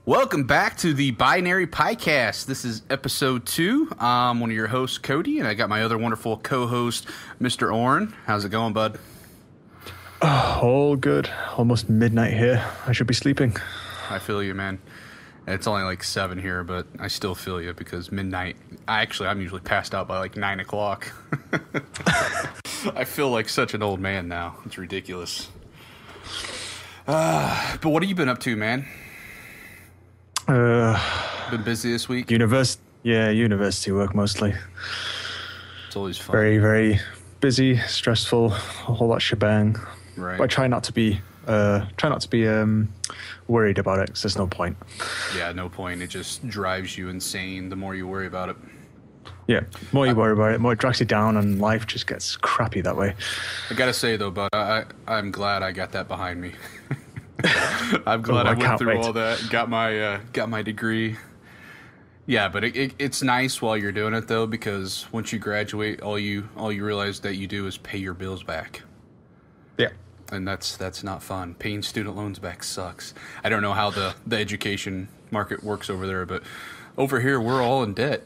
Welcome back to the Binary Piecast. This is episode 2. I'm one of your hosts, Cody, and I got my other wonderful co-host, Mr. Orrin. How's it going, bud? All good. Almost midnight here. I should be sleeping. I feel you, man. It's only like 7 here, but I still feel you because midnight. I'm usually passed out by like 9 o'clock. I feel like such an old man now. It's ridiculous. But what have you been up to, man? Been busy this week? University work mostly. It's always fun. Very, very busy, stressful, a whole lot shebang. Right. But I try not to be worried about it because there's no point. Yeah, no point. It just drives you insane the more you worry about it. Yeah, the more you worry about it, the more it drags you down, and life just gets crappy that way. I gotta say though, bud, I'm glad I got that behind me. I'm glad I went through all that, got my degree. Yeah, but it's nice while you're doing it though, because once you graduate, all you realize that you do is pay your bills back. Yeah, and that's not fun. Paying student loans back sucks. I don't know how the education market works over there, but over here we're all in debt.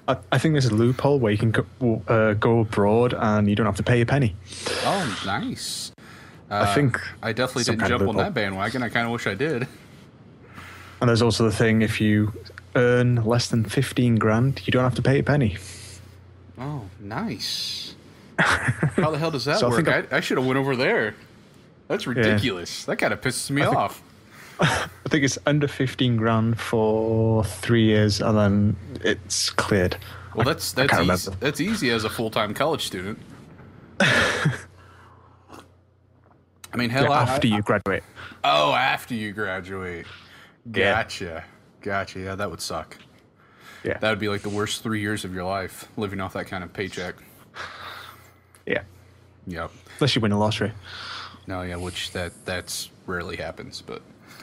I think there's a loophole where you can go abroad and you don't have to pay a penny. Oh, nice. I definitely didn't jump on that bandwagon. I kind of wish I did. And there's also the thing, if you earn less than 15 grand, you don't have to pay a penny. Oh, nice. How the hell does that work? I should have went over there. That's ridiculous. Yeah. That kind of pisses me off. I think it's under 15 grand for 3 years, and then it's cleared. Well, that's easy as a full-time college student. I mean, hell, after you graduate. Oh, after you graduate. Gotcha. Yeah, that would suck. Yeah. That would be like the worst 3 years of your life, living off that kind of paycheck. Yeah. Yep. Unless you win a lottery. No, yeah, which that's rarely happens, but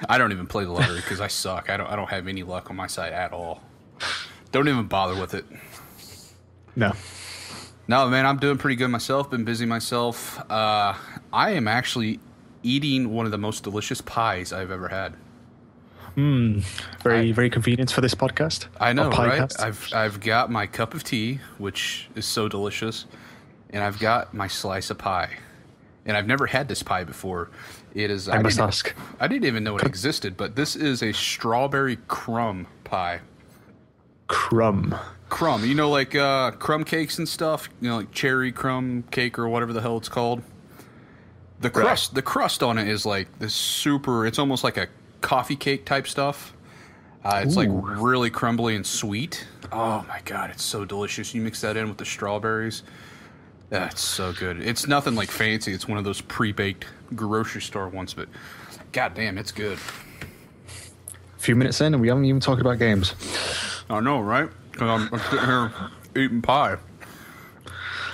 I don't even play the lottery because I suck. I don't have any luck on my side at all. Don't even bother with it. No, man, I'm doing pretty good myself. Been busy myself. I am actually eating one of the most delicious pies I've ever had. Very convenient for this podcast. I know, right? I've got my cup of tea, which is so delicious, and I've got my slice of pie. And I've never had this pie before. It is. I didn't even know it existed, but this is a strawberry crumb pie. Crumb. You know, like crumb cakes and stuff. You know, like cherry crumb cake or whatever the hell it's called. The crust on it is like this super. It's almost like a coffee cake type stuff. It's like really crumbly and sweet. Oh my god, it's so delicious. You mix that in with the strawberries. That's so good. It's nothing like fancy. It's one of those pre-baked grocery store ones, but goddamn, it's good. A few minutes in and we haven't even talked about games. I know, right? Because I'm sitting here eating pie.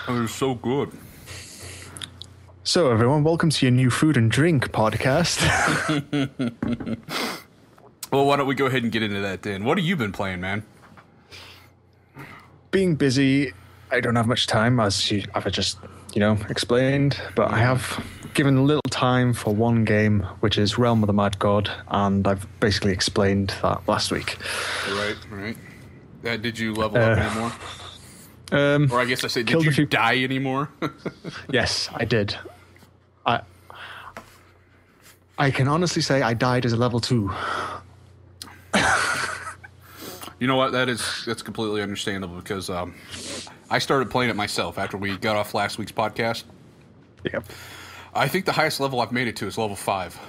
It was so good. So, everyone, welcome to your new food and drink podcast. Well, why don't we go ahead and get into that then? What have you been playing, man? Being busy, I don't have much time, as I've just, explained, but I have given a little time for one game, which is Realm of the Mad God, and I've basically explained that last week. Right. Did you level up anymore? Or I guess I said, did you die anymore? Yes, I did. I can honestly say I died as a level 2. You know what? That's completely understandable because I started playing it myself after we got off last week's podcast. Yep. I think the highest level I've made it to is level 5.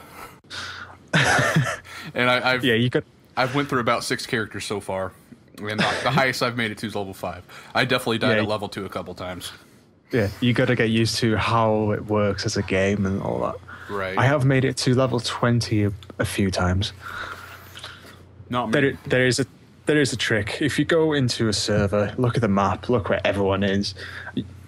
And I've went through about 6 characters so far, and the highest I've made it to is level 5. I definitely died at level 2 a couple times. Yeah, you got to get used to how it works as a game and all that. Right. I have made it to level 20 a few times. Not me. There is a trick. If you go into a server, look at the map, look where everyone is.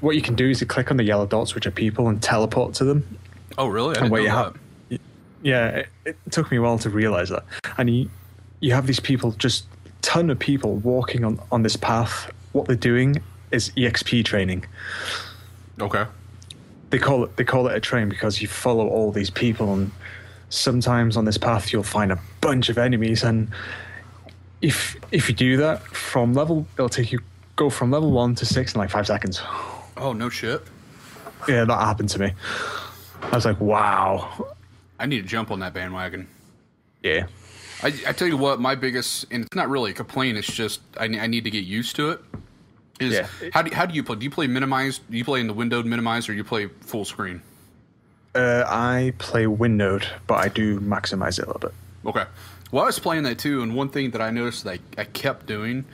What you can do is you click on the yellow dots, which are people, and teleport to them. Oh, really? I didn't know that. Yeah, it took me a while to realize that. And you have these people, just a ton of people walking on this path. What they're doing is EXP training. Okay. They call it a train because you follow all these people, and sometimes on this path you'll find a bunch of enemies, and if you do that it'll take you go from level 1 to 6 in like 5 seconds. Oh, no shit. Yeah, that happened to me. I was like, wow. I need to jump on that bandwagon. Yeah. I tell you what, my biggest, and it's not really a complaint, it's just I need to get used to it, is how do you play? Do you play minimized? Do you play in the windowed minimized, or do you play full screen? I play windowed, but I do maximize it a little bit. Okay. Well, I was playing that too, and one thing that I noticed that I kept doing,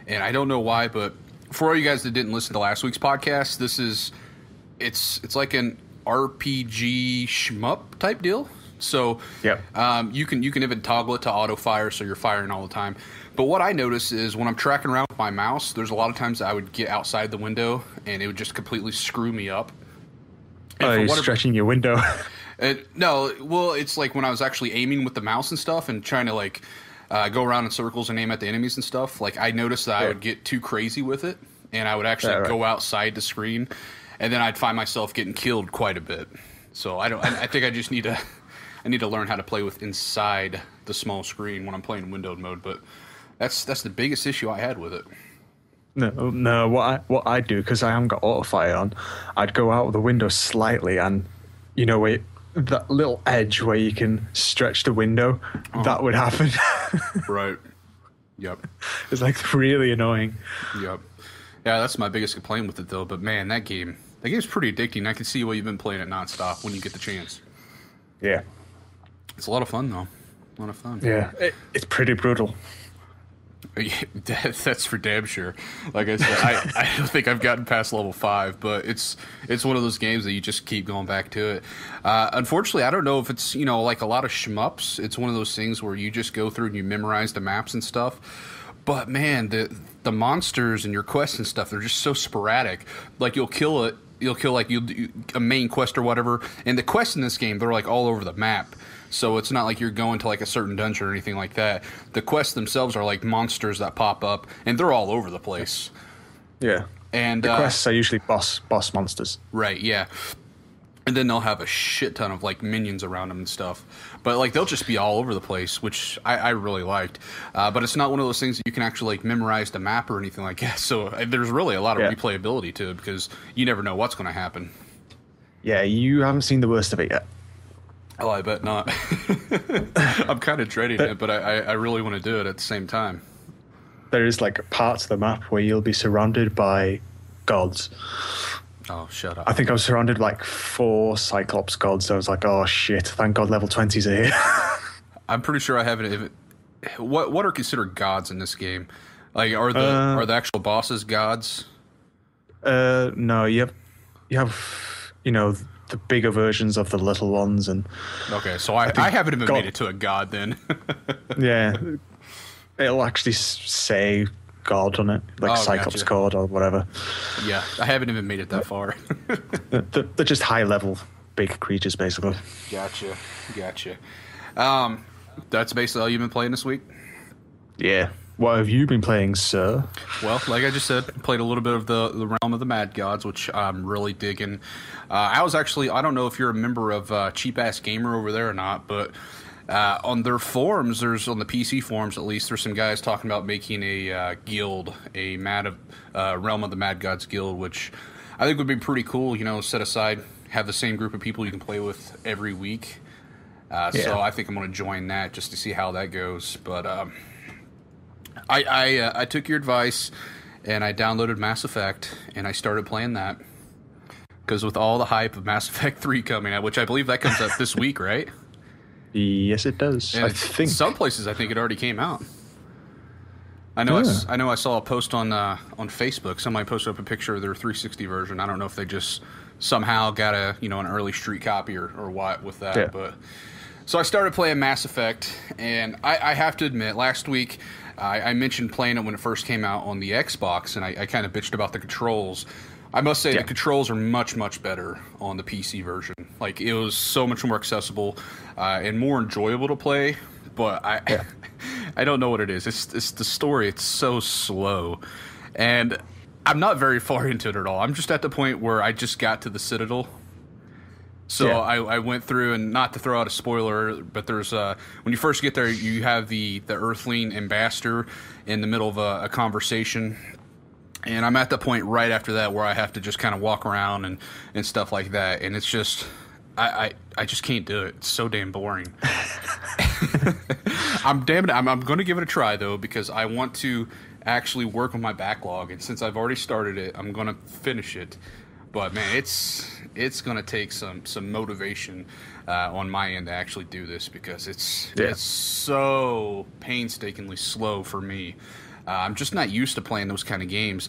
and I don't know why, but for all you guys that didn't listen to last week's podcast, it's like an RPG shmup type deal. So you can even toggle it to auto fire, so you're firing all the time. But what I notice is when I'm tracking around with my mouse, there's a lot of times I would get outside the window and it would just completely screw me up. And you're stretching your window. No, well, it's like when I was actually aiming with the mouse and stuff and trying to like go around in circles and aim at the enemies and stuff. Like I noticed that I would get too crazy with it, and I would actually go outside the screen, and then I'd find myself getting killed quite a bit. So I think I just need to learn how to play with inside the small screen when I'm playing windowed mode. But that's the biggest issue I had with it. No. What I do, because I haven't got auto fire on, I'd go out of the window slightly, and that little edge where you can stretch the window, that would happen. Right. Yep. It's like really annoying. Yep. Yeah, that's my biggest complaint with it though. But man, that game's pretty addicting. I can see why you've been playing it nonstop when you get the chance. Yeah. It's a lot of fun though. A lot of fun. Yeah, it's pretty brutal. That's for damn sure. Like I said, I don't think I've gotten past level 5, but it's one of those games that you just keep going back to it. Unfortunately, I don't know if it's like a lot of shmups. It's one of those things where you just go through and you memorize the maps and stuff. But man, the monsters and your quests and stuff, they're just so sporadic. Like you'll kill like a main quest or whatever, and the quests in this game, they're like all over the map. So it's not like you're going to like a certain dungeon or anything like that. The quests themselves are like monsters that pop up, and they're all over the place. Yeah. And the quests are usually boss monsters. Right, yeah. And then they'll have a shit ton of like minions around them and stuff. But like they'll just be all over the place, which I really liked. But it's not one of those things that you can actually like memorize the map or anything like that. So there's really a lot of replayability to it because you never know what's going to happen. Yeah, you haven't seen the worst of it yet. Oh, I bet not. I'm kind of dreading it, but I really want to do it at the same time. There is like parts of the map where you'll be surrounded by gods. Oh, shut up. I think I was surrounded like 4 Cyclops gods. I was like, oh shit, thank God level 20s are here. I'm pretty sure I haven't. What are considered gods in this game? Like, are the actual bosses gods? No, you have the bigger versions of the little ones, and okay, so I haven't even made it to a god then. Yeah, it'll actually say god on it, like Cyclops god or whatever. Yeah, I haven't even made it that far. They're just high level big creatures, basically. Gotcha. That's basically all you've been playing this week? Yeah. What have you been playing, sir? Well, like I just said, played a little bit of the Realm of the Mad Gods, which I'm really digging. I don't know if you're a member of Cheap Ass Gamer over there or not, but on their forums, on the PC forums at least, there's some guys talking about making a guild, a Realm of the Mad Gods guild, which I think would be pretty cool, set aside, have the same group of people you can play with every week. So I think I'm going to join that just to see how that goes, but... I took your advice and I downloaded Mass Effect and I started playing that because with all the hype of Mass Effect 3 coming out, which I believe that comes out this week, right? Yes, it does. And I think some places I think it already came out. I know. I saw a post on Facebook. Somebody posted up a picture of their 360 version. I don't know if they just somehow got an early street copy or what with that, but. So I started playing Mass Effect, and I have to admit, last week I mentioned playing it when it first came out on the Xbox, and I kind of bitched about the controls. I must say the controls are much, much better on the PC version. Like, it was so much more accessible and more enjoyable to play, but I don't know what it is. It's the story. It's so slow, and I'm not very far into it at all. I'm just at the point where I just got to the Citadel. So Yeah. I went through, and not to throw out a spoiler, but there's when you first get there, you have the Earthling ambassador in the middle of a conversation, and I'm at the point right after that where I have to just kind of walk around and stuff like that, and it's just I just can't do it. It's so damn boring. I'm going to give it a try though, because I want to actually work on my backlog, and since I've already started it, I'm going to finish it. But man, it's going to take some motivation on my end to actually do this, because it's so painstakingly slow for me. I'm just not used to playing those kind of games,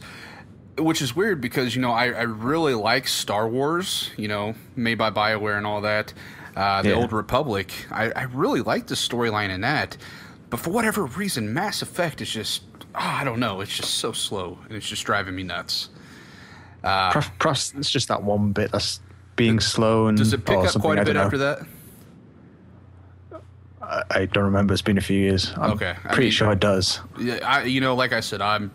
which is weird because, I really like Star Wars, made by BioWare and all that, the Old Republic. I really like the storyline in that, but for whatever reason, Mass Effect is just, I don't know, it's just so slow, and it's just driving me nuts. It's just that one bit that's being slow. And does it pick up quite a bit after that? I don't remember. It's been a few years. I'm pretty sure it does. Yeah, like I said, I'm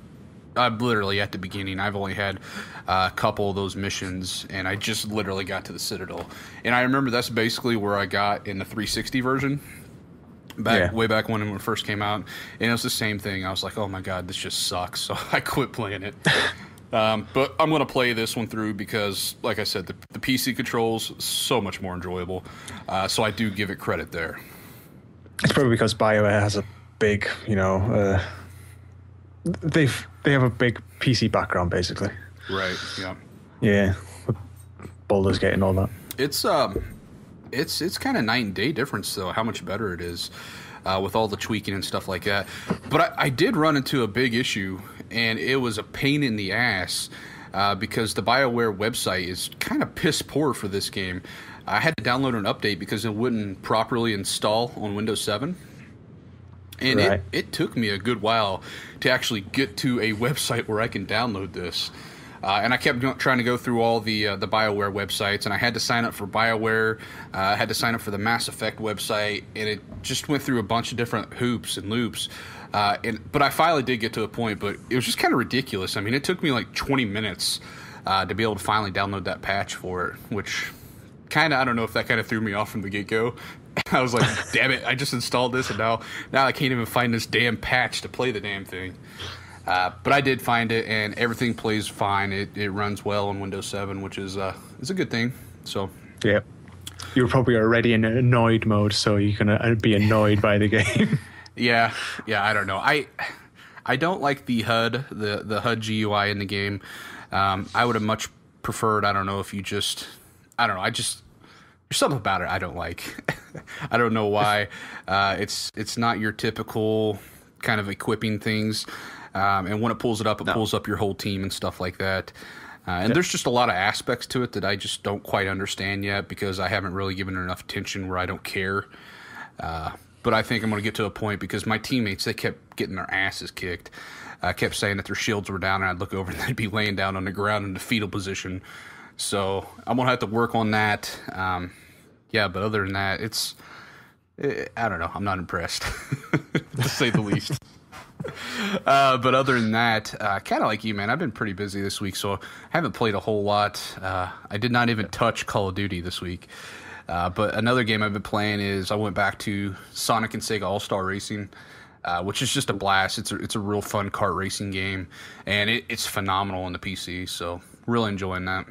literally at the beginning. I've only had a couple of those missions, and I just literally got to the Citadel. And I remember that's basically where I got in the 360 version, way back when it first came out. And it was the same thing. I was like, oh my god, this just sucks. So I quit playing it. But I'm going to play this one through because, like I said, the PC controls so much more enjoyable. So I do give it credit there. It's probably because BioWare has a big, they have a big PC background, basically. Right. Yeah. Yeah. With Baldur's Gate and all that. It's kind of night and day difference, though, how much better it is with all the tweaking and stuff like that. But I did run into a big issue, and it was a pain in the ass because the BioWare website is kind of piss poor for this game. I had to download an update because it wouldn't properly install on Windows 7. And it took me a good while to actually get to a website where I can download this. And I kept trying to go through all the BioWare websites, and I had to sign up for BioWare. I had to sign up for the Mass Effect website, and it just went through a bunch of different hoops and loops. But I finally did get to a point, but it was just kind of ridiculous. I mean, it took me like 20 minutes to be able to finally download that patch for it, which kind of, I don't know if that kind of threw me off from the get-go. I was like, damn it, I just installed this, and now I can't even find this damn patch to play the damn thing. But I did find it, and everything plays fine. It runs well on Windows 7, which is a good thing. So yeah, you're probably already in annoyed mode, so you're gonna be annoyed by the game. Yeah, I don't know. I don't like the HUD, the HUD GUI in the game. I would have much preferred. I don't know if you just, I don't know. There's something about it I don't like. I don't know why. It's not your typical kind of equipping things. And when it pulls it up, pulls up your whole team and stuff like that. And there's just a lot of aspects to it that I just don't quite understand yet because I haven't really given it enough attention where I don't care. But I think I'm going to get to a point because my teammates, they kept getting their asses kicked. I kept saying that their shields were down, and I'd look over and they'd be laying down on the ground in the fetal position. So I'm going to have to work on that. But other than that, I don't know. I'm not impressed, to say the least. But other than that, kind of like you, man, I've been pretty busy this week, so I haven't played a whole lot. I did not even touch Call of Duty this week. But another game I've been playing is I went back to Sonic and Sega All-Star Racing, which is just a blast. It's a real fun kart racing game, and it's phenomenal on the PC, so really enjoying that.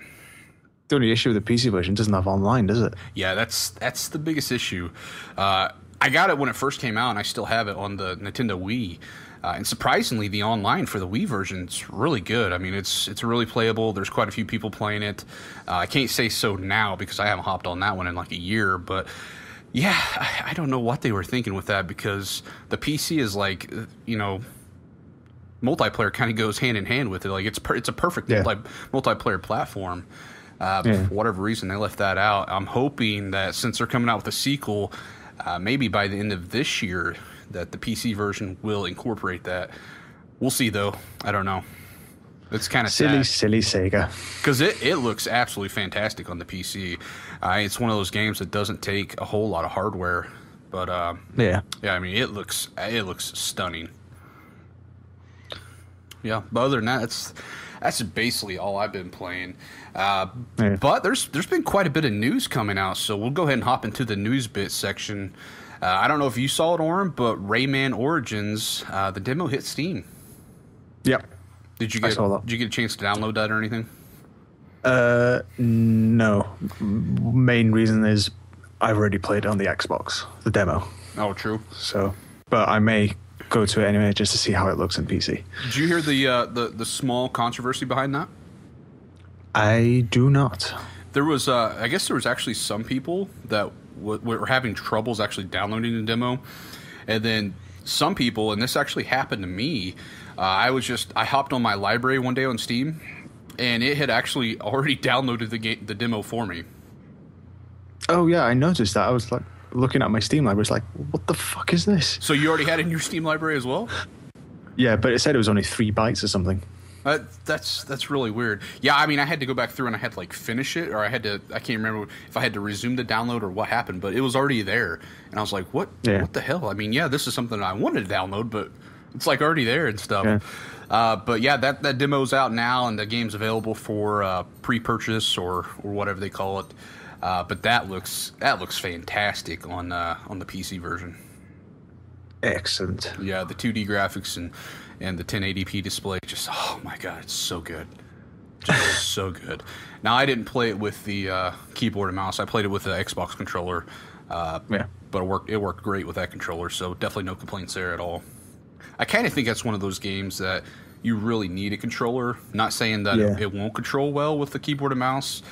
The only issue with the PC version doesn't have online, does it? Yeah, that's the biggest issue. I got it when it first came out, and I still have it on the Nintendo Wii. And surprisingly, the online for the Wii version is really good. I mean, it's really playable. There's quite a few people playing it. I can't say so now because I haven't hopped on that one in like a year. But yeah, I don't know what they were thinking with that because the PC is like, multiplayer kind of goes hand in hand with it. Like it's a perfect multiplayer platform. For whatever reason, they left that out. I'm hoping that since they're coming out with a sequel, maybe by the end of this year, that the PC version will incorporate that. We'll see, though. I don't know. It's kind of silly Sega. Because it looks absolutely fantastic on the PC. It's one of those games that doesn't take a whole lot of hardware, but I mean, it looks stunning. Yeah, but other than that, That's basically all I've been playing. Yeah. But there's been quite a bit of news coming out, so we'll go ahead and hop into the news bit section. I don't know if you saw it, Oren, but Rayman Origins, the demo hit Steam. Yep. Did you I saw that. Did you get a chance to download that or anything? No. Main reason is I've already played it on the Xbox, the demo. Oh, true. So, but I may go to it anyway just to see how it looks in PC. Did you hear the small controversy behind that? I do not. There was, I guess there was actually some people that were having troubles actually downloading the demo, and then some people, and this actually happened to me. I hopped on my library one day on Steam, and it had actually already downloaded the demo for me. Oh yeah, I noticed that. I was like looking at my Steam library. It's like, what the fuck is this? So you already had it in your Steam library as well? Yeah, but it said it was only 3 bytes or something. That's really weird. Yeah, I mean, I had to go back through and I had to like finish it, or I can't remember if I had to resume the download or what happened, but it was already there, and I was like, what the hell? I mean, yeah, this is something I wanted to download, but it's like already there and stuff. Yeah. But yeah, that demo's out now, and the game's available for pre-purchase or whatever they call it. But that looks fantastic on the PC version. Excellent. Yeah, the 2D graphics and the 1080p display, just, oh my god, it's so good. Just so good. Now, I didn't play it with the keyboard and mouse. I played it with the Xbox controller. But it worked great with that controller, so definitely no complaints there at all. I kind of think that's one of those games that you really need a controller. Not saying that it won't control well with the keyboard and mouse,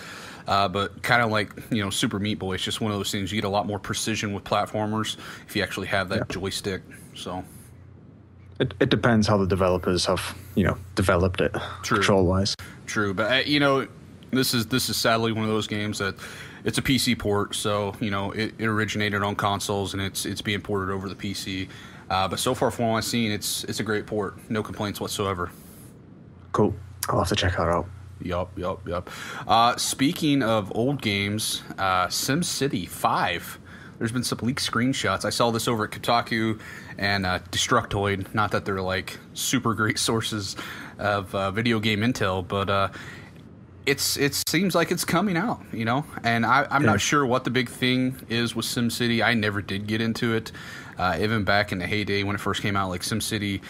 but kind of like, Super Meat Boy. It's just one of those things. You get a lot more precision with platformers if you actually have that joystick. So it depends how the developers have developed it control wise. True, but this is sadly one of those games that it's a PC port, so it originated on consoles and it's being ported over the PC. But so far from what I've seen, it's a great port. No complaints whatsoever. Cool. I'll have to check that out. Yup. Speaking of old games, SimCity 5. There's been some leaked screenshots. I saw this over at Kotaku and Destructoid. Not that they're like super great sources of video game intel, but it seems like it's coming out, And I'm not sure what the big thing is with SimCity. I never did get into it, even back in the heyday when it first came out, like SimCity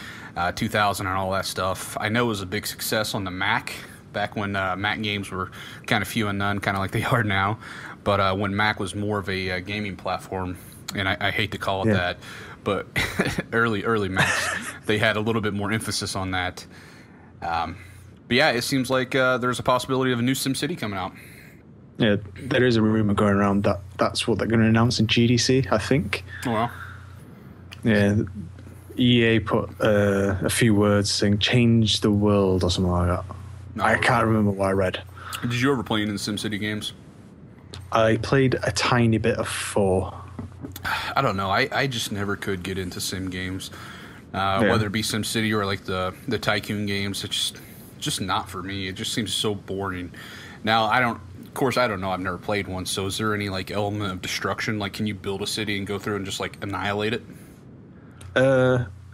2000 and all that stuff. I know it was a big success on the Mac. Back when Mac games were kind of few and none, kind of like they are now. But when Mac was more of a gaming platform, and I hate to call it that, but early Macs, they had a little bit more emphasis on that. But yeah, it seems like there's a possibility of a new SimCity coming out. Yeah, there is a rumor going around that that's what they're going to announce in GDC, I think. Oh, well. Yeah, EA put a few words saying "change the world" or something like that. I can't remember what I read. Did you ever play any of the SimCity games? I played a tiny bit of 4. I don't know. I just never could get into sim games, whether it be SimCity or like the Tycoon games. It's just not for me. It just seems so boring. Now, of course, I don't know. I've never played one. So is there any like element of destruction? Like, can you build a city and go through and just like annihilate it?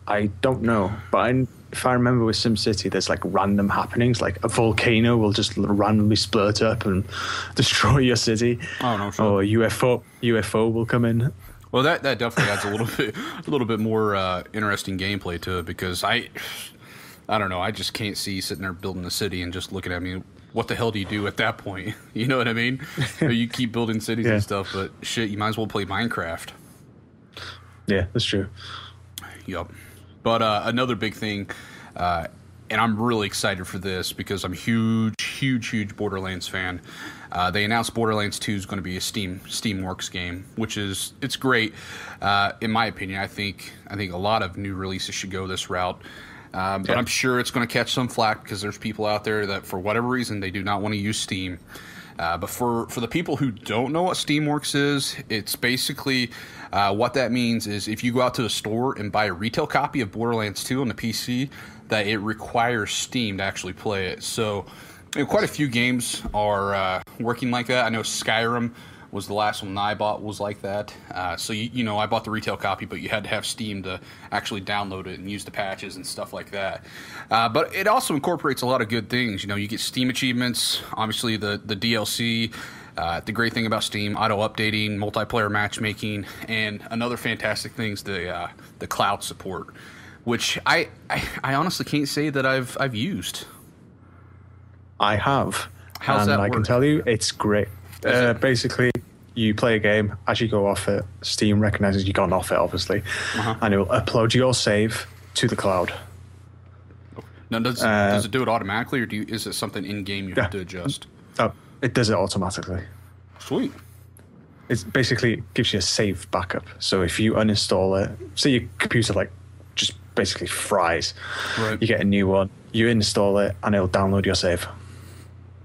I don't know, but if I remember with SimCity, there's like random happenings, like a volcano will just randomly split up and destroy your city. Oh no, sure. Or UFO will come in. Well, that definitely adds a little bit more interesting gameplay to it, because I don't know, I just can't see sitting there building a city and just looking at me. What the hell do you do at that point? You know what I mean? You keep building cities and stuff, but shit, you might as well play Minecraft. Yeah, that's true. Yup. But another big thing, and I'm really excited for this because I'm huge Borderlands fan. They announced Borderlands 2 is going to be a Steamworks game, it's great. In my opinion, I think a lot of new releases should go this route. But I'm sure it's going to catch some flack because there's people out there that for whatever reason they do not want to use Steam. But for the people who don't know what Steamworks is, it's basically what that means is if you go out to the store and buy a retail copy of Borderlands 2 on the PC, that it requires Steam to actually play it. So quite a few games are working like that. I know Skyrim was the last one I bought was like that. So, you know, I bought the retail copy, but you had to have Steam to actually download it and use the patches and stuff like that. But it also incorporates a lot of good things. You know, you get Steam achievements, obviously the DLC. The great thing about Steam, auto-updating, multiplayer matchmaking, and another fantastic thing is the cloud support, which I honestly can't say that I've used. I have. How's that I work? can tell you, it's great. Basically, you play a game. As you go off it, Steam recognizes you've gone off it, obviously, and it will upload your save to the cloud. Now, does it do it automatically, or is it something in-game you have to adjust? Oh, it does it automatically. Sweet. It basically gives you a save backup. So if you uninstall it, say your computer like just basically fries, right. You get a new one, you install it, and it'll download your save.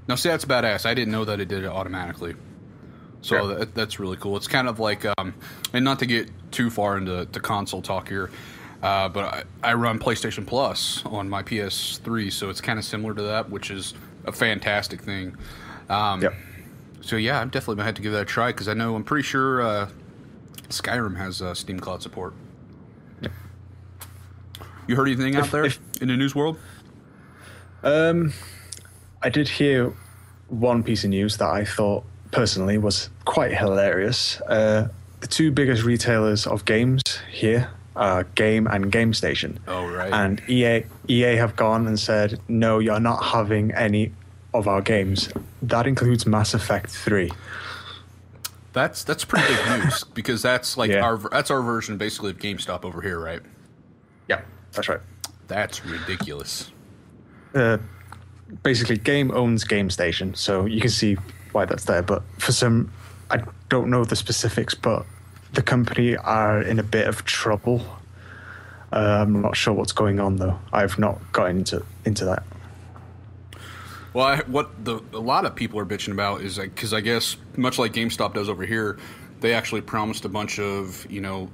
Now, see, that's badass. I didn't know that it did it automatically. So that's really cool. It's kind of like, and not to get too far into console talk here, but I run PlayStation Plus on my PS3, so it's kind of similar to that, which is a fantastic thing. So yeah, I'm definitely gonna have to give that a try because I'm pretty sure Skyrim has Steam Cloud support. Yep. You heard anything out there in the news world? I did hear one piece of news that I thought personally was quite hilarious. The two biggest retailers of games here are Game and GameStation. Oh, right. And EA have gone and said, no, you're not having any of our games. That includes Mass Effect 3. That's pretty big news because that's like our version basically of GameStop over here, right? Yeah, that's right. That's ridiculous. Basically, Game owns GameStation, so you can see why that's there. But for some, I don't know the specifics, but the company are in a bit of trouble. I'm not sure what's going on, though. I've not gotten into that. Well, a lot of people are bitching about is because I guess much like GameStop does over here, they actually promised a bunch of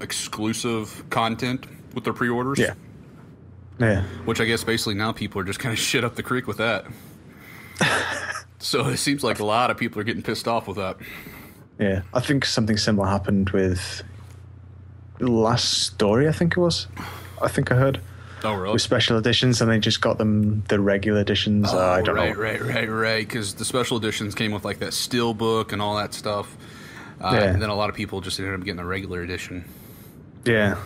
exclusive content with their pre-orders. Yeah. Yeah. Which I guess basically now people are just kind of shit up the creek with that. So it seems like a lot of people are getting pissed off with that. Yeah, I think something similar happened with Last Story. I think I heard. Oh, really? With special editions, and they just got them the regular editions. I don't know. Right. Because the special editions came with like that steel book and all that stuff. And then a lot of people just ended up getting the regular edition. Yeah.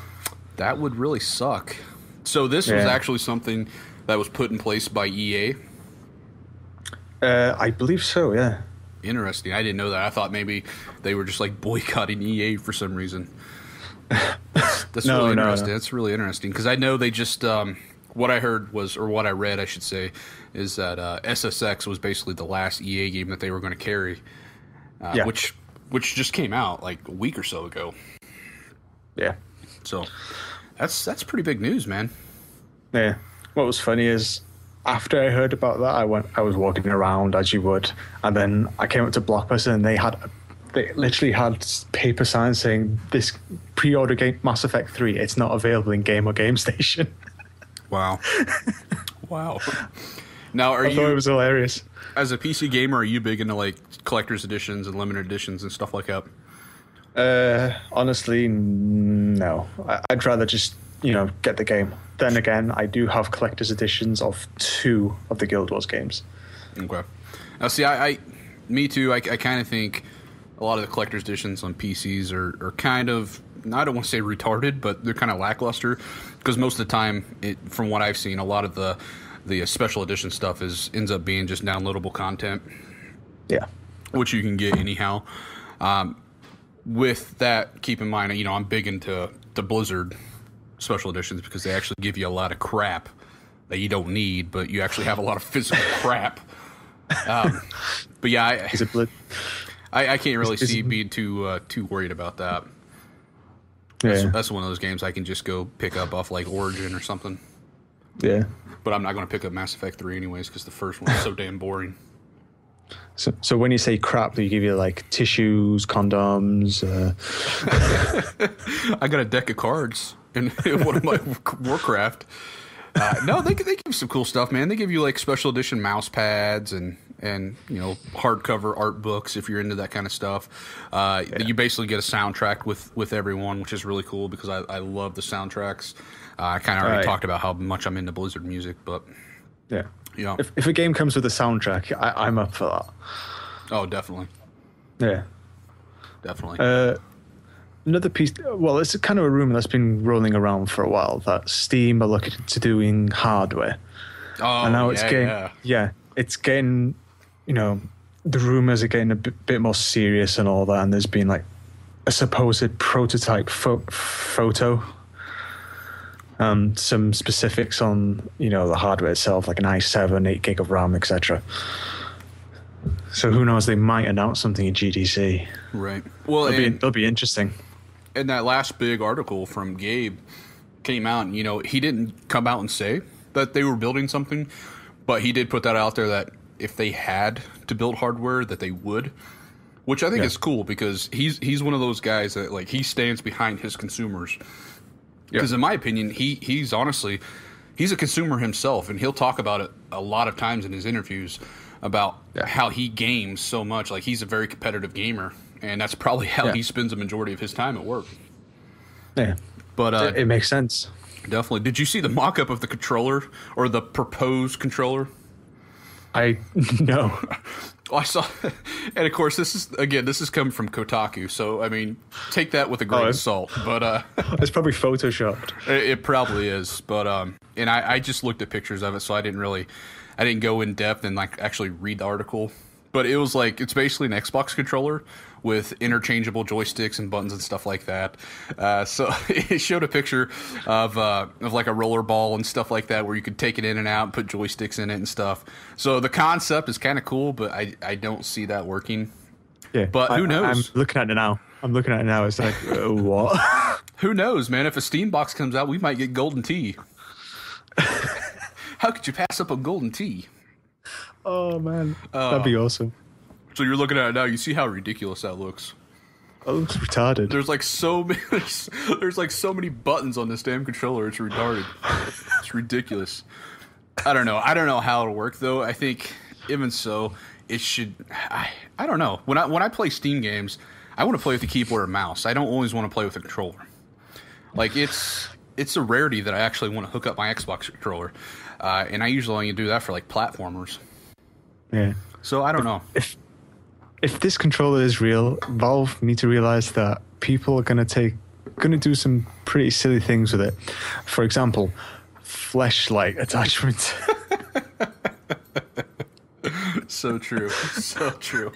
That would really suck. So this was actually something that was put in place by EA? I believe so, yeah. Interesting. I didn't know that. I thought maybe they were just like boycotting EA for some reason. That's really interesting. That's really interesting because I know they just what I heard was, or what I read, I should say, is that SSX was basically the last EA game that they were going to carry, which just came out like a week or so ago. Yeah. So that's pretty big news, man. Yeah. What was funny is after I heard about that, I was walking around as you would, and then I came up to Blockbuster and they literally had paper signs saying this pre-order game Mass Effect 3. It's not available in Game or GameStation. Wow. Now, I thought it was hilarious. As a PC gamer, are you big into like collector's editions and limited editions and stuff like that? Honestly, no. I'd rather just get the game. Then again, I do have collector's editions of 2 of the Guild Wars games. Okay. Now, see, me too. I kind of think a lot of the collector's editions on PCs are kind of, I don't want to say retarded, but they're kind of lackluster because most of the time, from what I've seen, a lot of the special edition stuff ends up being just downloadable content. Yeah. Which you can get anyhow. With that, keep in mind, I'm big into the Blizzard special editions because they actually give you a lot of crap that you don't need, but you actually have a lot of physical crap. But yeah, I can't really see being too worried about that. Yeah. That's one of those games I can just go pick up off like Origin or something. Yeah. But I'm not going to pick up Mass Effect 3 anyways because the first one is so damn boring. So when you say crap, they give you like tissues, condoms. I got a deck of cards in one of my Warcraft. No, they give you some cool stuff, man. They give you like special edition mouse pads and and hardcover art books if you're into that kind of stuff. You basically get a soundtrack with everyone, which is really cool because I love the soundtracks. I kind of already talked about how much I'm into Blizzard music, but if a game comes with a soundtrack, I'm up for that. Oh, definitely. Yeah, definitely. Another piece. Well, it's kind of a rumor that's been rolling around for a while that Steam are looking to doing hardware. Oh, and now it's getting, the rumors are getting a bit more serious and all that. And there's been like a supposed prototype photo. Some specifics on, the hardware itself, like an i7, 8 gig of RAM, etc. So who knows? They might announce something at GDC. Right. Well, it'll be interesting. And that last big article from Gabe came out, and he didn't come out and say that they were building something, but he did put that out there that if they had to build hardware, that they would, which I think is cool because he's one of those guys that like he stands behind his consumers. Because in my opinion, he's honestly he's a consumer himself, and he'll talk about it a lot of times in his interviews about how he games so much. Like he's a very competitive gamer, and that's probably how he spends the majority of his time at work. Yeah, but it makes sense. Definitely. Did you see the mock-up of the controller or the proposed controller? No. I saw, and of course this is coming from Kotaku, so I mean take that with a grain of salt. But it's probably photoshopped. It probably is, but and I just looked at pictures of it, so I didn't go in depth and like actually read the article. But it was like it's basically an Xbox controller with interchangeable joysticks and buttons and stuff like that. So it showed a picture of like a roller ball and stuff like that, where you could take it in and out and put joysticks in it and stuff. So the concept is kind of cool, but I don't see that working. Yeah, but who knows? I'm looking at it now. It's like what? Who knows, man? If a Steam box comes out, we might get golden tea. How could you pass up a golden tea? Oh man, that'd be awesome. So you're looking at it now. You see how ridiculous that looks. That looks retarded. There's like so many buttons on this damn controller. It's retarded. It's ridiculous. I don't know how it'll work though. I think even so, it should. I don't know. When I play Steam games, I want to play with the keyboard and mouse. I don't always want to play with a controller. Like it's a rarity that I actually want to hook up my Xbox controller, and I usually only do that for like platformers. Yeah. So I don't know. If this controller is real, Valve need to realize that people are going to do some pretty silly things with it. For example, fleshlight attachments. So true. So true.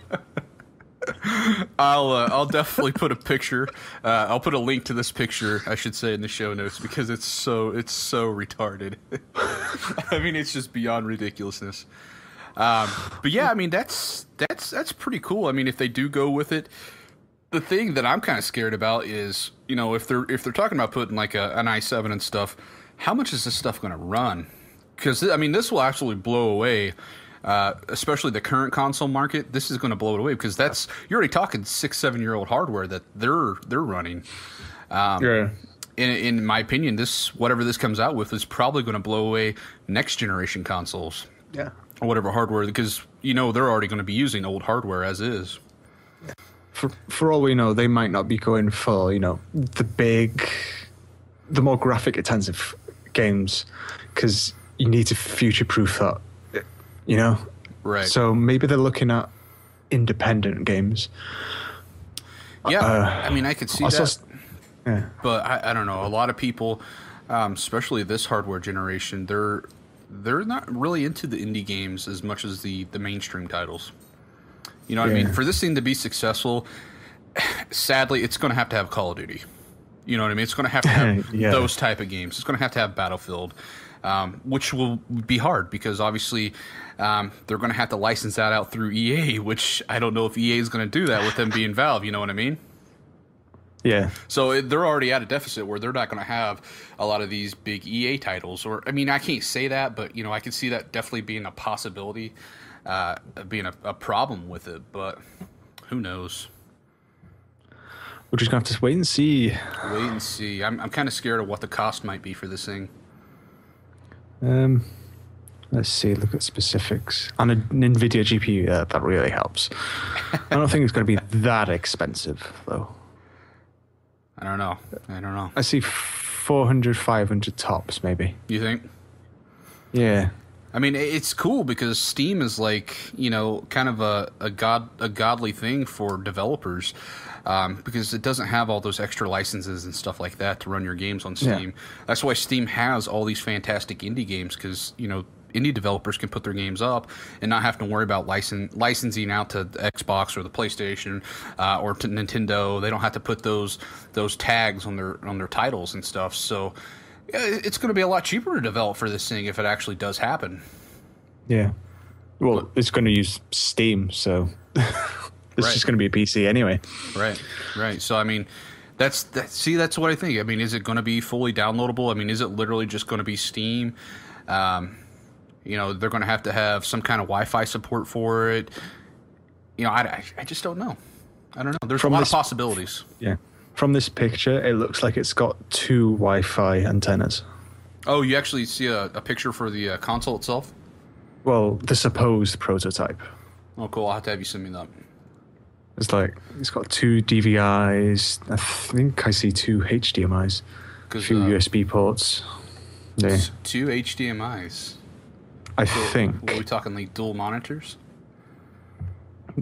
I'll definitely put a picture. I'll put a link to this picture, I should say, in the show notes because it's so retarded. I mean, it's just beyond ridiculousness. But yeah, I mean that's pretty cool. I mean, if they do go with it, the thing that I'm kind of scared about is, if they're talking about putting like an i7 and stuff, how much is this stuff going to run? Because I mean, this will actually blow away, especially the current console market. This is going to blow it away because you're already talking 6-7 year old hardware that they're running. In my opinion, whatever this comes out with is probably going to blow away next generation consoles. Yeah. Or whatever hardware, because they're already going to be using old hardware as is. For all we know, they might not be going for the more graphic intensive games, because you need to future proof that, Right. So maybe they're looking at independent games. Yeah, I mean, I could see that. Yeah. But I don't know. A lot of people, especially this hardware generation, they're not really into the indie games as much as the mainstream titles. You know what I mean? For this thing to be successful, sadly, it's going to have Call of Duty. You know what I mean? It's going to have those type of games. It's going to have Battlefield, which will be hard because obviously they're going to have to license that out through EA, which I don't know if EA is going to do that with them being Valve. You know what I mean? Yeah. So they're already at a deficit where they're not going to have a lot of these big EA titles. Or, I mean, I can't say that, but, I can see that definitely being a possibility, being a problem with it. But who knows? We're just going to have to wait and see. Wait and see. I'm kind of scared of what the cost might be for this thing. Let's see, look at specifics. And an NVIDIA GPU, yeah, that really helps. I don't think it's going to be that expensive, though. I don't know. I see 400, 500 tops, maybe. You think? Yeah. I mean, it's cool because Steam is like, kind of a godly thing for developers, because it doesn't have all those extra licenses and stuff like that to run your games on Steam. Yeah. That's why Steam has all these fantastic indie games, because, indie developers can put their games up and not have to worry about licensing out to the Xbox or the PlayStation or to Nintendo. They don't have to put those tags on their titles and stuff. So it's going to be a lot cheaper to develop for this thing if it actually does happen. Yeah. Well, it's going to use Steam, so it's just going to be a PC anyway. Right. So I mean, that's what I think. I mean, is it going to be fully downloadable? I mean, is it literally just going to be Steam? They're going to have some kind of Wi-Fi support for it. I just don't know. I don't know. There's a lot of possibilities. Yeah. From this picture, it looks like it's got 2 Wi-Fi antennas. Oh, you actually see a picture for the console itself? Well, the supposed prototype. Oh, cool. I'll have to have you send me that. It's got 2 DVIs. I think I see 2 HDMIs. A few USB ports. Yeah. 2 HDMIs. I think. Are we talking like dual monitors?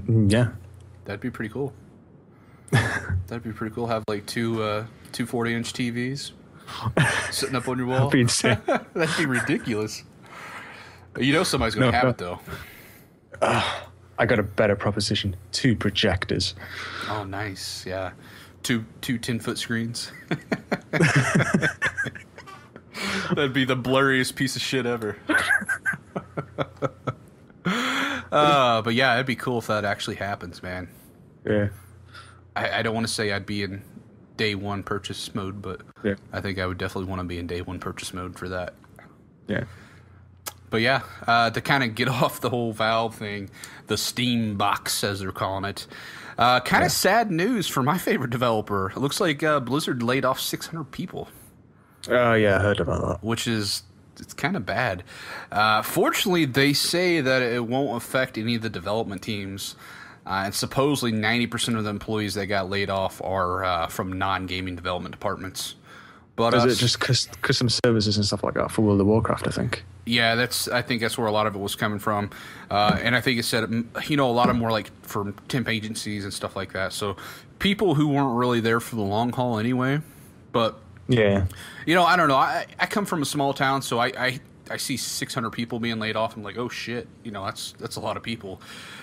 Yeah. That'd be pretty cool. That'd be pretty cool. Have like two 40-inch TVs sitting up on your wall. That'd be insane. That'd be ridiculous. Somebody's going to have it, though. I got a better proposition. 2 projectors. Oh, nice. Yeah. Two 10-foot screens. That'd be the blurriest piece of shit ever. But yeah, it'd be cool if that actually happens, man. Yeah. I don't want to say I'd be in day one purchase mode, but yeah. I think I would definitely want to be in day one purchase mode for that. Yeah. But yeah, to kind of get off the whole Valve thing, the Steam box, as they're calling it, kind of sad news for my favorite developer. It looks like Blizzard laid off 600 people. Oh, yeah, I heard about that. Which is, it's kind of bad. Fortunately, they say that it won't affect any of the development teams. And supposedly 90% of the employees that got laid off are from non-gaming development departments. But is it just custom services and stuff like that for World of Warcraft, I think? Yeah, I think that's where a lot of it was coming from. And I think it said, a lot of more like for temp agencies and stuff like that. So people who weren't really there for the long haul anyway. But, yeah, I don't know. I come from a small town, so I see 600 people being laid off. I'm like, oh, shit. That's a lot of people.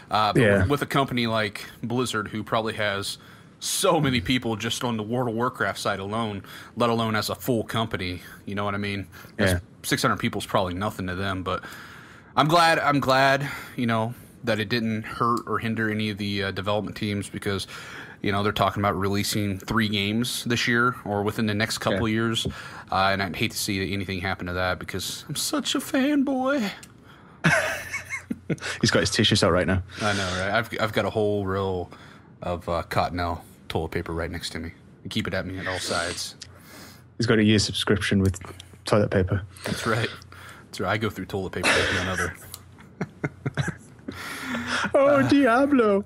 But with a company like Blizzard, who probably has so many people just on the World of Warcraft side alone, let alone as a full company, you know what I mean? Yeah. 600 people is probably nothing to them, but I'm glad, that it didn't hurt or hinder any of the development teams, because, they're talking about releasing 3 games this year or within the next couple of years. And I'd hate to see anything happen to that, because I'm such a fanboy. He's got his tissues out right now. I know, right? I've got a whole roll of Cottonelle toilet paper right next to me. I keep it at me at all sides. He's got a year subscription with toilet paper. That's right. I go through toilet paper like none other. Oh, Diablo.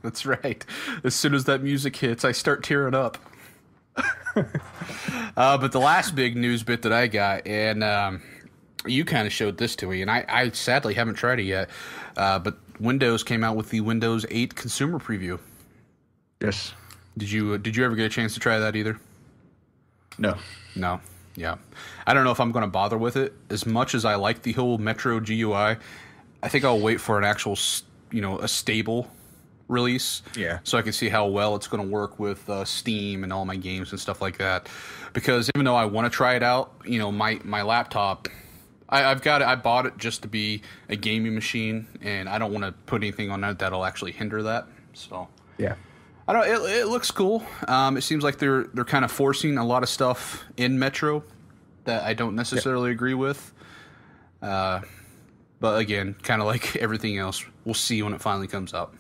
That's right. As soon as that music hits, I start tearing up. But the last big news bit that I got, and you kind of showed this to me, and I sadly haven't tried it yet, but Windows came out with the Windows 8 consumer preview. Yes. Did you ever get a chance to try that either? No. Yeah. I don't know if I'm going to bother with it. As much as I like the whole Metro GUI, I think I'll wait for an actual, a stable release. Yeah. So I can see how well it's going to work with Steam and all my games and stuff like that. Because even though I want to try it out, my laptop, I bought it just to be a gaming machine, and I don't want to put anything on it that'll actually hinder that. So yeah. I don't. It looks cool. It seems like they're kind of forcing a lot of stuff in Metro that I don't necessarily agree with. But again, kind of like everything else, we'll see when it finally comes out.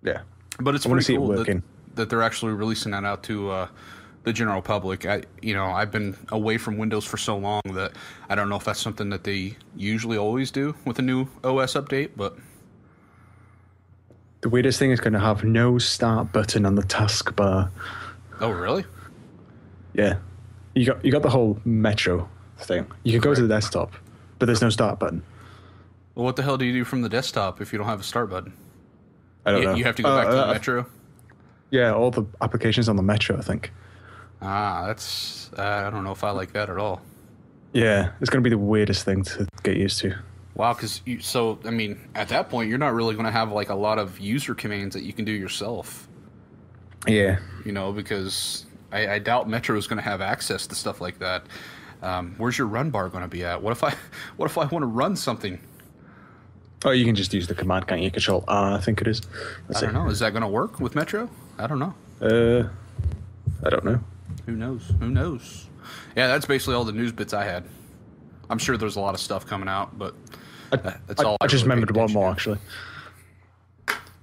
Yeah. But it's pretty cool that they're actually releasing that out to the general public. I've been away from Windows for so long that I don't know if that's something that they usually always do with a new OS update, but The weirdest thing is going to have no start button on the taskbar. oh really? Yeah, you got the whole Metro thing. You can go to the desktop, but there's no start button. Well, what the hell do you do from the desktop if you don't have a start button? I don't know. You have to go back to the Metro? Yeah, all the applications on the Metro, I think. That's I don't know if I like that at all. Yeah, it's going to be the weirdest thing to get used to. Wow, because at that point, you're not really going to have like a lot of user commands that you can do yourself. Yeah. Because I doubt Metro is going to have access to stuff like that. Where's your run bar going to be at? What if I want to run something? Oh, you can just use the command, can't you? Control R, I think it is. I don't know. Is that going to work with Metro? I don't know. I don't know. Who knows? Yeah, that's basically all the news bits I had. I'm sure there's a lot of stuff coming out, but that's all. I just really remembered one more, actually.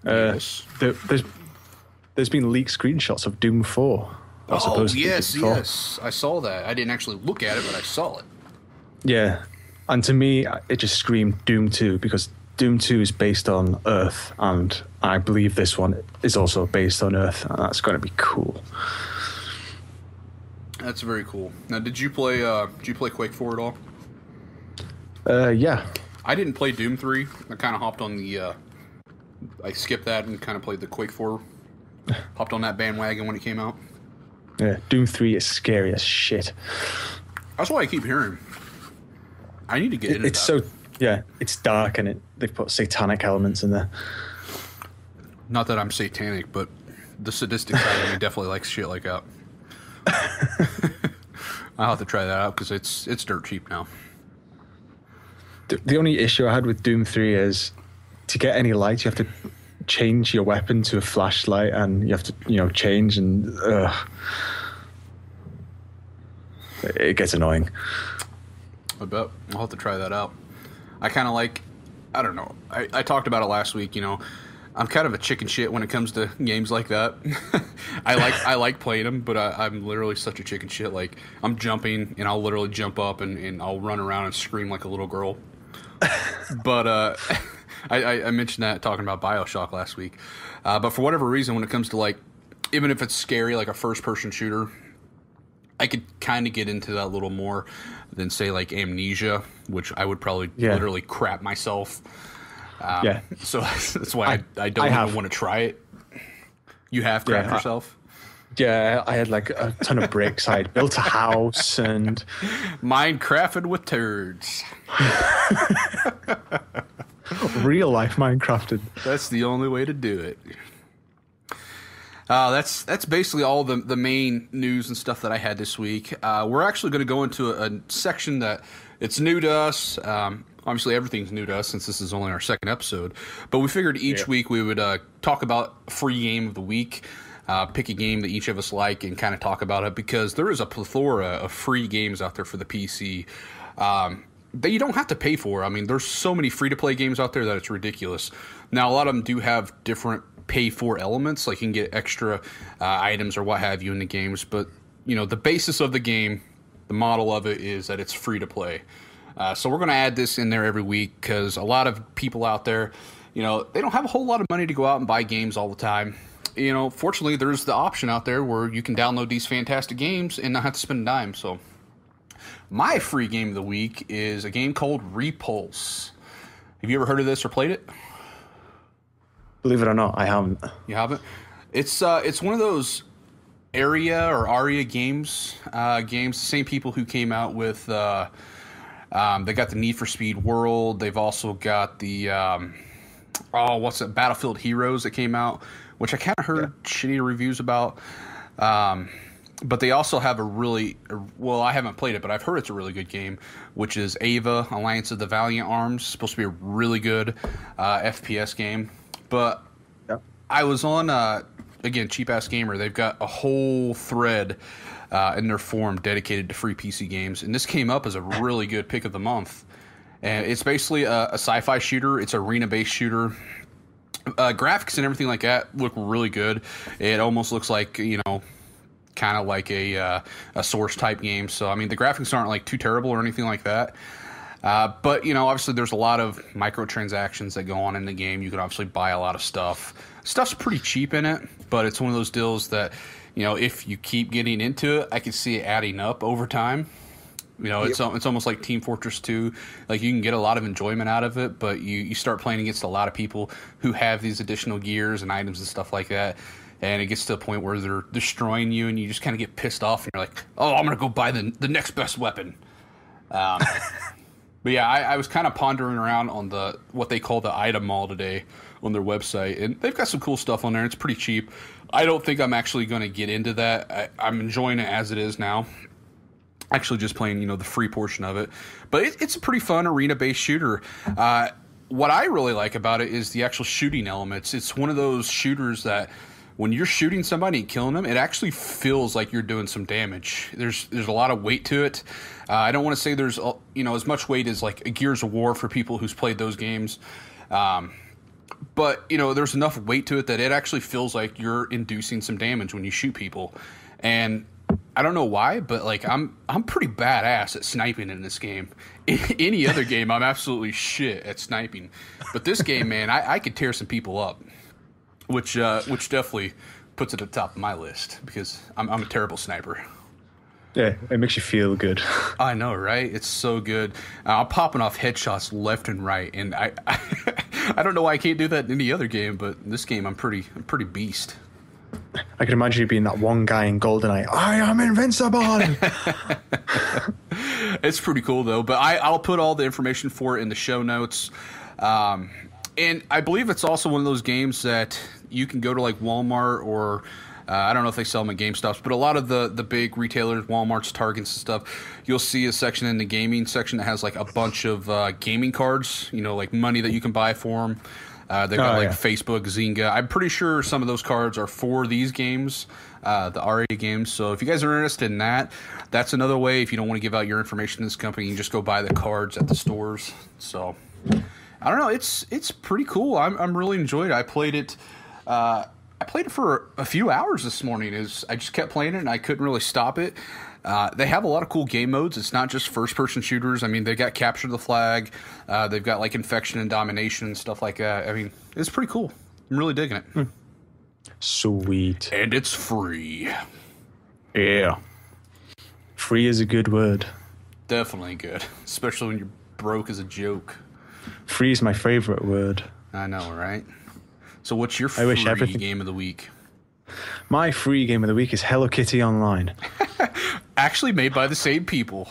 Yes. There's been leaked screenshots of Doom 4. Oh, yes. I saw that. I didn't actually look at it, but I saw it. Yeah. And to me, it just screamed Doom 2, because Doom 2 is based on Earth, and I believe this one is also based on Earth, and that's going to be cool. That's very cool. Now, did you play Quake 4 at all? Yeah. I didn't play Doom 3. I kind of hopped on the... I skipped that and kind of played the Quake 4. Hopped on that bandwagon when it came out. Yeah, Doom 3 is scary as shit. That's what I keep hearing. I need to get into that. It's dark, and they've put satanic elements in there. Not that I'm satanic, but the sadistic side of me definitely likes shit like that. I'll have to try that out because it's dirt cheap now. The only issue I had with Doom 3 is to get any light, you have to change your weapon to a flashlight, and you have to, change, and it gets annoying. I bet. I'll have to try that out. I kind of I don't know. I talked about it last week, I'm kind of a chicken shit when it comes to games like that. I like playing them, but I'm literally such a chicken shit. Like, I'm jumping, and I'll literally jump up, and I'll run around and scream like a little girl. But I mentioned that talking about BioShock last week. But for whatever reason, when it comes to, even if it's scary, like a first-person shooter, I could kind of get into that a little more than, say, like Amnesia, which I would probably literally crap myself. So that's why I don't even want to try it. You have crapped yourself? Yeah, I had a ton of bricks. I had built a house, and mine crafted with turds. Real life Minecrafted. That's the only way to do it. That's basically all the main news and stuff that I had this week. We're actually going to go into a section that it's new to us. Obviously, everything's new to us since this is only our second episode. But we figured each week we would talk about a free game of the week, pick a game that each of us like, and kind of talk about it, because there is a plethora of free games out there for the PC that you don't have to pay for. I mean, there's so many free-to-play games out there that it's ridiculous. Now, a lot of them do have different pay-for elements, like you can get extra items or what have you in the games, but the basis of the game, the model of it, is that it's free-to-play. So we're going to add this in there every week, because a lot of people out there, they don't have a whole lot of money to go out and buy games all the time. Fortunately, there's the option out there where you can download these fantastic games and not have to spend a dime. So my free game of the week is a game called Repulse. Have you ever heard of this or played it? Believe it or not, I haven't. You haven't? It's one of those Aria games. The same people who came out with... they got the Need for Speed World. They've also got the Battlefield Heroes that came out, which I kind of heard shitty reviews about. But they also have I haven't played it, but I've heard it's a really good game, which is Ava, Alliance of the Valiant Arms. It's supposed to be a really good FPS game. But I was on, again, Cheap Ass Gamer. They've got a whole thread in their forum dedicated to free PC games, and this came up as a really good pick of the month. And it's basically a sci-fi shooter. It's an arena-based shooter. Graphics and everything like that look really good. It almost looks like kind of like a Source type game. So I mean, the graphics aren't like too terrible or anything like that. But you know, obviously, there's a lot of microtransactions that go on in the game. You can obviously buy a lot of stuff. Stuff's pretty cheap in it, but it's one of those deals that, you know, if you keep getting into it, I can see it adding up over time. You know, it's almost like Team Fortress 2. Like, you can get a lot of enjoyment out of it, but you start playing against a lot of people who have these additional gears and items and stuff like that, and it gets to a point where they're destroying you, and you just kind of get pissed off, and you're like, oh, I'm going to go buy the next best weapon. But yeah, I was kind of pondering around on what they call the item mall today on their website, and they've got some cool stuff on there. It's pretty cheap. I don't think I'm actually going to get into that. I'm enjoying it as it is now. Actually just playing, you know, the free portion of it. But it's a pretty fun arena-based shooter. What I really like about it is the actual shooting elements. It's one of those shooters that when you're shooting somebody and killing them, it actually feels like you're doing some damage. There's a lot of weight to it. I don't want to say there's, you know, as much weight as like a Gears of War for people who's played those games. But, you know, there's enough weight to it that it actually feels like you're inducing some damage when you shoot people. And I don't know why, but like I'm pretty badass at sniping in this game. In any other game, I'm absolutely shit at sniping. But this game, man, I could tear some people up, which definitely puts it at the top of my list because I'm a terrible sniper. Yeah, it makes you feel good. I know, right? It's so good. I'm popping off headshots left and right, and I don't know why I can't do that in any other game, but in this game I'm pretty beast. I can imagine you being that one guy in GoldenEye. I am invincible. It's pretty cool though. But I'll put all the information for it in the show notes. And I believe it's also one of those games that you can go to like Walmart or I don't know if they sell them at GameStops, but a lot of the big retailers, Walmart's, Targets and stuff, you'll see a section in the gaming section that has like a bunch of gaming cards, you know, like money that you can buy for them. They've got Facebook, Zynga. I'm pretty sure some of those cards are for these games, the ARIA games. So if you guys are interested in that, that's another way. If you don't want to give out your information to this company, you can just go buy the cards at the stores. So I don't know. It's pretty cool. I'm really enjoying it. I played it for a few hours this morning. I just kept playing it and I couldn't really stop it. They have a lot of cool game modes. It's not just first-person shooters. I mean, they've got Capture the Flag. They've got, like, Infection and Domination and stuff like that. I mean, it's pretty cool. I'm really digging it. Sweet. And it's free. Yeah. Free is a good word. Definitely good. Especially when you're broke as a joke. Free is my favorite word. I know, right? So what's your free game of the week? My free game of the week is Hello Kitty Online. Actually made by the same people.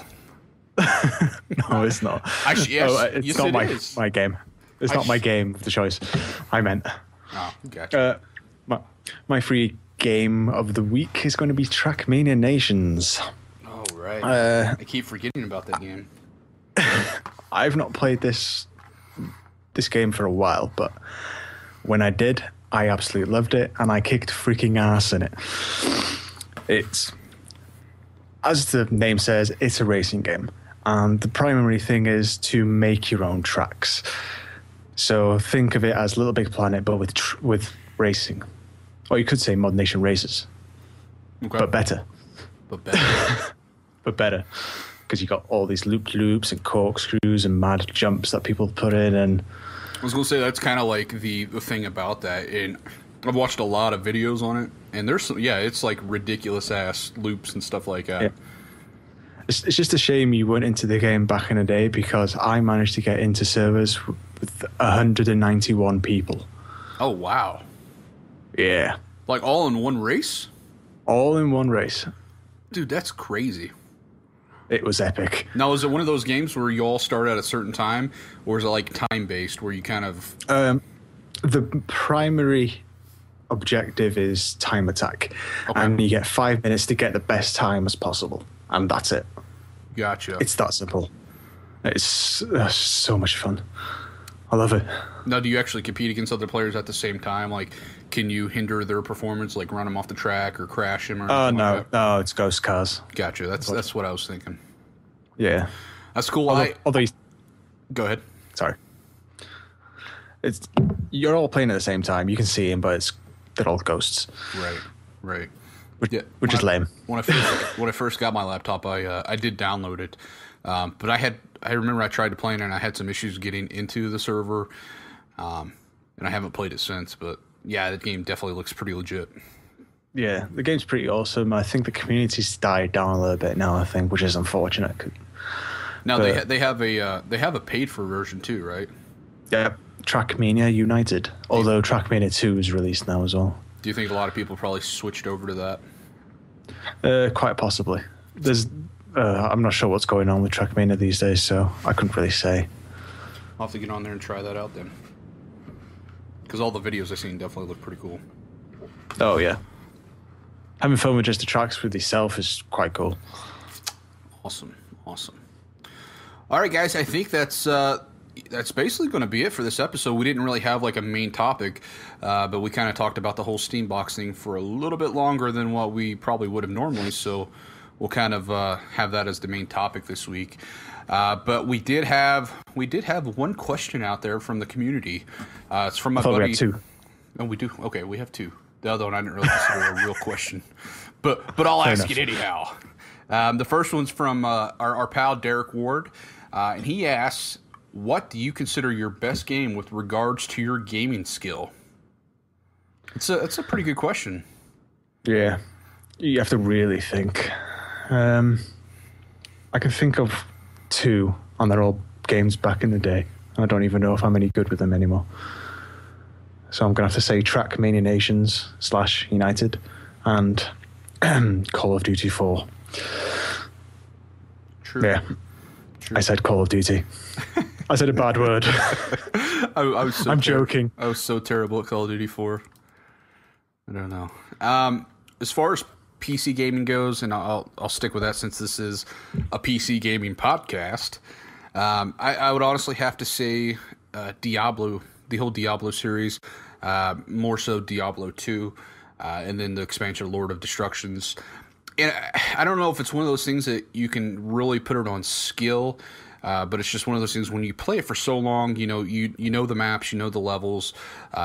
No, it's not. Actually, yes, it's not my game. It's not my game of the choice. I meant. Oh, gotcha. My free game of the week is going to be Trackmania Nations. Oh, right. I keep forgetting about that game. I've not played this game for a while, but when I did, I absolutely loved it, and I kicked freaking ass in it. It's, as the name says, it's a racing game, and the primary thing is to make your own tracks. So think of it as Little Big Planet, but with racing. Or you could say Mod Nation Races, okay. But better. But better, because you got all these loops and corkscrews and mad jumps that people put in, and I was going to say that's kind of like the thing about that, and I've watched a lot of videos on it, and there's some, it's like ridiculous ass loops and stuff like that. Yeah. It's just a shame you went into the game back in the day, because I managed to get into servers with 191 people. Oh wow! Yeah, like all in one race. All in one race, dude. That's crazy. It was epic. Now, is it one of those games where you all start at a certain time, or is it like time-based where you kind of... The primary objective is time attack. Okay. And you get 5 minutes to get the best time as possible. And that's it. Gotcha. It's that simple. It's so much fun. I love it. Now, do you actually compete against other players at the same time? Like, can you hinder their performance, like run them off the track or crash them? Or no, it's ghost cars. Gotcha. That's what I was thinking. Yeah, that's cool. Go ahead. Sorry. You're all playing at the same time. You can see them, but they're all ghosts. Right. which is lame. When I first got my laptop, I did download it, but I remember I tried to play it and I had some issues getting into the server, and I haven't played it since. But yeah, that game definitely looks pretty legit. Yeah, the game's pretty awesome. I think the community's died down a little bit now, I think, which is unfortunate. Now they have a paid for version too, right? Yeah, Trackmania United. Although Trackmania 2 is released now as well. Do you think a lot of people probably switched over to that? Quite possibly. I'm not sure what's going on with Trackmania these days, so I couldn't really say. I'll have to get on there and try that out then. Because all the videos I've seen definitely look pretty cool. Oh, yeah. Having fun with just the tracks with yourself is quite cool. Awesome. All right, guys, I think that's basically going to be it for this episode. We didn't really have like a main topic, but we kind of talked about the whole Steambox thing for a little bit longer than what we probably would have normally, so we'll kind of have that as the main topic this week. But we did have one question out there from the community. It's from my buddy. We have two. Oh, we do? Okay, we have two. The other one I didn't really consider a real question. But I'll ask it anyhow. The first one's from our pal Derek Ward, and he asks, what do you consider your best game with regards to your gaming skill? It's a pretty good question. Yeah, you have to really think. I can think of two, and they're all games back in the day. I don't even know if I'm any good with them anymore. So I'm going to have to say Trackmania Nations / United and Call of Duty 4. True. Yeah. True. I said Call of Duty. I said a bad word. I'm joking. I was so terrible at Call of Duty 4. I don't know. As far as PC gaming goes, and I'll stick with that since this is a PC gaming podcast, I would honestly have to say Diablo, the whole Diablo series, more so Diablo 2, and then the expansion Lord of Destructions. And I don't know if it's one of those things that you can really put it on skill, but it's just one of those things when you play it for so long, you know the maps, you know the levels,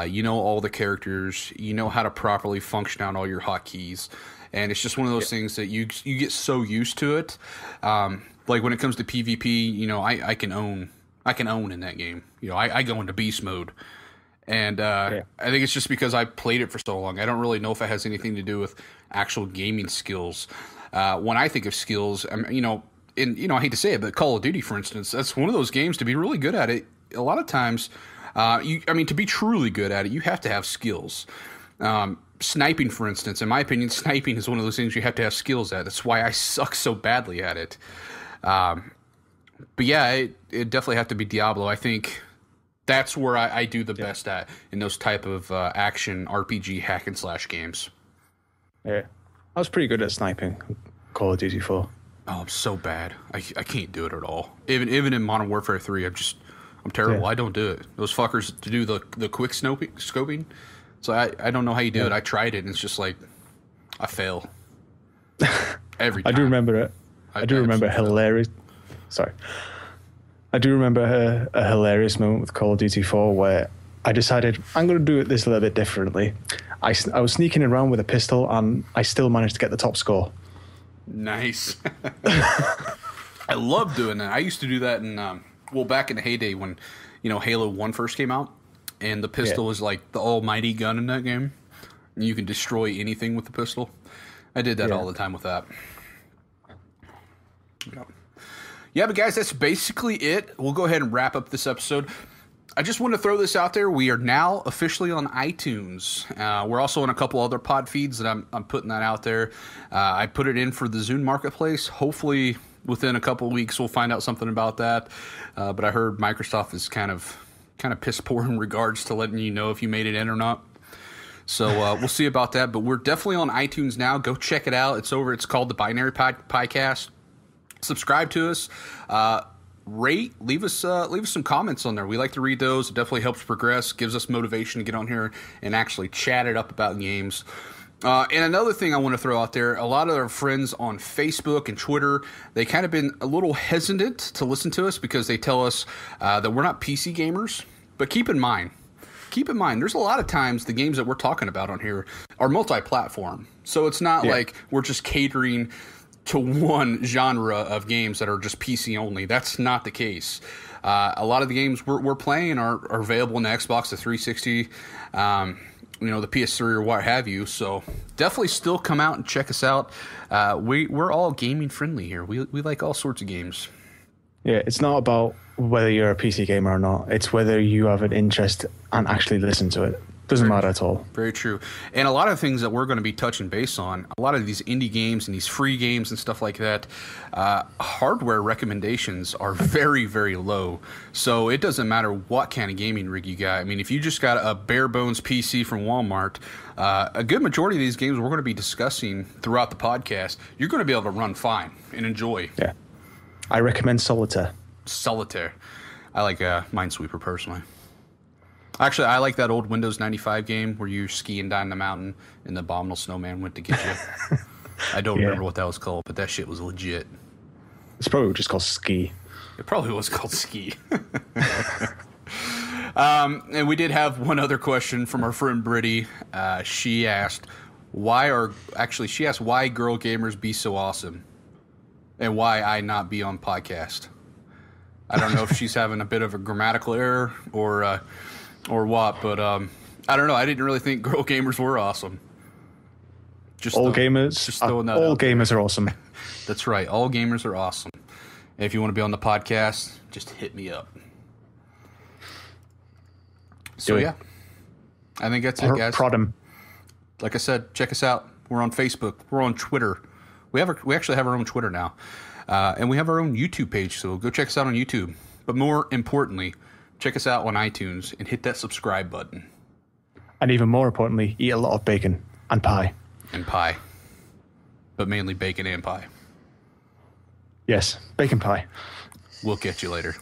you know all the characters, you know how to properly function out all your hotkeys, and it's just one of those things that you get so used to it. Like when it comes to PvP, you know, I can own in that game. You know, I go into beast mode. And I think it's just because I played it for so long. I don't really know if it has anything to do with actual gaming skills. When I think of skills, I hate to say it, but Call of Duty, for instance, that's one of those games to be really good at it. A lot of times, to be truly good at it, you have to have skills. Sniping, for instance, in my opinion, sniping is one of those things you have to have skills at. That's why I suck so badly at it. But yeah, it definitely have to be Diablo. I think that's where I do the best at in those type of action RPG hack and slash games. Yeah, I was pretty good at sniping Call of Duty 4. Oh, I'm so bad. I can't do it at all. Even in Modern Warfare 3, I'm terrible. Yeah. I don't do it. Those fuckers to do the quick scoping. So I don't know how you do it. I tried it and it's just like I fail every time. I do remember it. I do remember hilarious. Sorry. I do remember a hilarious moment with Call of Duty 4 where I decided I'm going to do this a little bit differently. I was sneaking around with a pistol and I still managed to get the top score. Nice. I love doing that. I used to do that in back in the heyday when Halo 1 first came out, and the pistol was like the almighty gun in that game. You can destroy anything with the pistol. I did that all the time with that. Yeah, but guys, that's basically it. We'll go ahead and wrap up this episode. I just want to throw this out there. We are now officially on iTunes. We're also on a couple other pod feeds that I'm putting that out there. I put it in for the Zune Marketplace. Hopefully within a couple of weeks we'll find out something about that. But I heard Microsoft is kind of piss poor in regards to letting you know if you made it in or not. So we'll see about that. But we're definitely on iTunes now. Go check it out. It's called the Binary Piecast. Subscribe to us. Rate, leave us some comments on there. We like to read those. It definitely helps progress, gives us motivation to get on here and actually chat it up about games. And another thing I want to throw out there, a lot of our friends on Facebook and Twitter, they kind of been a little hesitant to listen to us because they tell us that we're not PC gamers. But keep in mind, keep in mind, there's a lot of times the games that we're talking about on here are multi-platform. So it's not like we're just catering to one genre of games that are just PC only. That's not the case. A lot of the games we're playing are available on the Xbox, the 360, the PS3 or what have you. So definitely still come out and check us out. We're all gaming friendly here. We like all sorts of games. Yeah, it's not about whether you're a PC gamer or not. It's whether you have an interest and actually listen to it. Doesn't matter at all. Very true. And a lot of things that we're going to be touching base on, a lot of these indie games and these free games and stuff like that, hardware recommendations are very, very low. So it doesn't matter what kind of gaming rig you got. I mean, if you just got a bare bones PC from Walmart, a good majority of these games we're going to be discussing throughout the podcast, you're going to be able to run fine and enjoy. Yeah. I recommend Solitaire. Solitaire. I like Minesweeper personally. Actually, I like that old Windows 95 game where you're skiing down the mountain and the abominable snowman went to get you. I don't remember what that was called, but that shit was legit. It's probably just called Ski. It probably was called Ski. And we did have one other question from our friend Brittany. She asked, why girl gamers be so awesome? And why I not be on podcast. I don't know if she's having a bit of a grammatical error or what, but I don't know. I didn't really think girl gamers were awesome. All gamers are awesome. That's right. All gamers are awesome. And if you want to be on the podcast, just hit me up. So yeah, I think that's it, guys. Prodem. Like I said, check us out. We're on Facebook. We're on Twitter. We actually have our own Twitter now, and we have our own YouTube page. So go check us out on YouTube. But more importantly, check us out on iTunes and hit that subscribe button. And even more importantly, eat a lot of bacon and pie. And pie. But mainly bacon and pie. Yes, bacon pie. We'll catch you later.